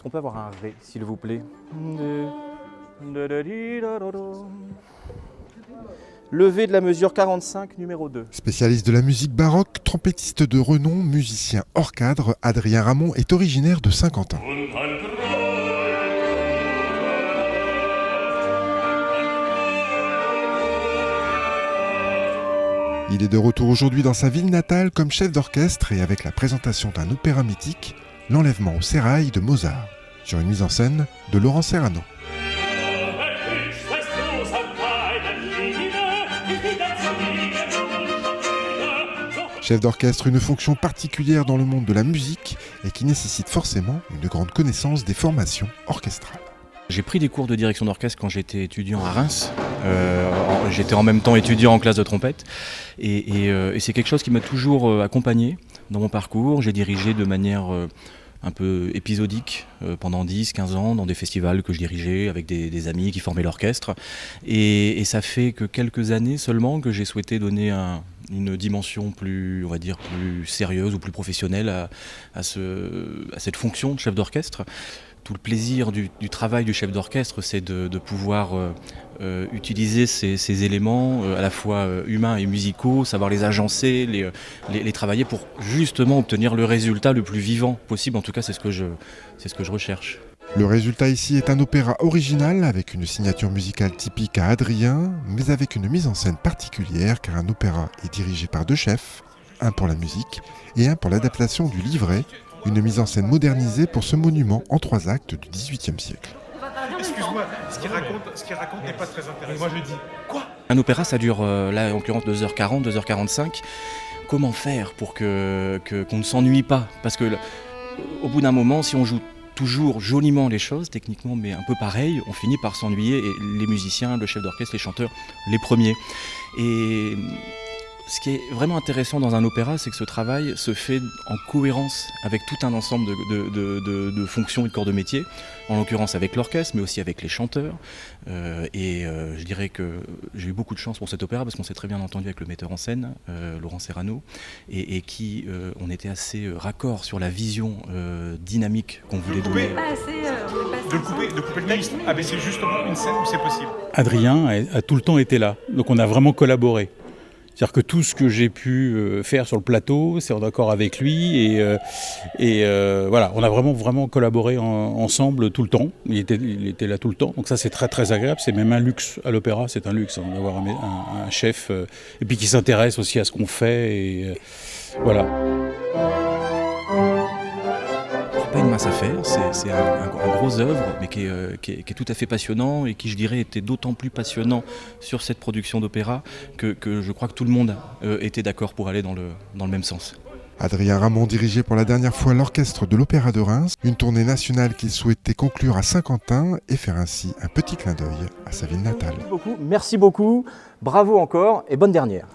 qu'on peut avoir un Ré, s'il vous plaît? Levé de la mesure 45, numéro 2. Spécialiste de la musique baroque, trompettiste de renom, musicien hors cadre, Adrien Ramon est originaire de Saint-Quentin. Il est de retour aujourd'hui dans sa ville natale comme chef d'orchestre et avec la présentation d'un opéra mythique, L'Enlèvement au sérail de Mozart, sur une mise en scène de Laurent Serrano. Chef d'orchestre, une fonction particulière dans le monde de la musique et qui nécessite forcément une grande connaissance des formations orchestrales. J'ai pris des cours de direction d'orchestre quand j'étais étudiant à Reims. J'étais en même temps étudiant en classe de trompette. Et c'est quelque chose qui m'a toujours accompagné dans mon parcours. J'ai dirigé de manière un peu épisodique pendant 10-15 ans dans des festivals que je dirigeais avec des amis qui formaient l'orchestre. Et ça fait que quelques années seulement que j'ai souhaité donner une dimension plus, on va dire, plus sérieuse ou plus professionnelle à cette fonction de chef d'orchestre. Tout le plaisir du travail du chef d'orchestre, c'est de pouvoir utiliser ces éléments à la fois humains et musicaux, savoir les agencer, les travailler pour justement obtenir le résultat le plus vivant possible. En tout cas, c'est ce que je recherche. Le résultat ici est un opéra original avec une signature musicale typique à Adrien, mais avec une mise en scène particulière car un opéra est dirigé par deux chefs, un pour la musique et un pour l'adaptation du livret, une mise en scène modernisée pour ce monument en 3 actes du XVIIIe siècle. Excuse-moi, ce qu'il raconte n'est pas très intéressant. Moi je dis, quoi? Un opéra, ça dure là en l'occurrence 2h40, 2h45. Comment faire pour qu'on ne s'ennuie pas? Parce que au bout d'un moment, si on joue toujours joliment les choses, techniquement, mais un peu pareil, on finit par s'ennuyer, et les musiciens, le chef d'orchestre, les chanteurs, les premiers. Et ce qui est vraiment intéressant dans un opéra, c'est que ce travail se fait en cohérence avec tout un ensemble de fonctions et de corps de métier, en l'occurrence avec l'orchestre, mais aussi avec les chanteurs. Je dirais que j'ai eu beaucoup de chance pour cet opéra parce qu'on s'est très bien entendu avec le metteur en scène, Laurent Serrano, et qui on était assez raccord sur la vision dynamique qu'on voulait donner. De couper le texte? Ah mais c'est justement une scène où c'est possible. Adrien a tout le temps été là, donc on a vraiment collaboré. C'est-à-dire que tout ce que j'ai pu faire sur le plateau, c'est en accord avec lui voilà, on a vraiment collaboré ensemble tout le temps. Il était là tout le temps, donc ça c'est très très agréable. C'est même un luxe à l'opéra, c'est un luxe d'avoir un chef et puis qui s'intéresse aussi à ce qu'on fait et voilà. Pas une mince affaire, c'est un gros œuvre, mais qui est tout à fait passionnant et qui, je dirais, était d'autant plus passionnant sur cette production d'opéra que je crois que tout le monde était d'accord pour aller dans le même sens. Adrien Ramon dirigeait pour la dernière fois l'orchestre de l'Opéra de Reims, une tournée nationale qu'il souhaitait conclure à Saint-Quentin et faire ainsi un petit clin d'œil à sa ville natale. Merci beaucoup, bravo encore et bonne dernière.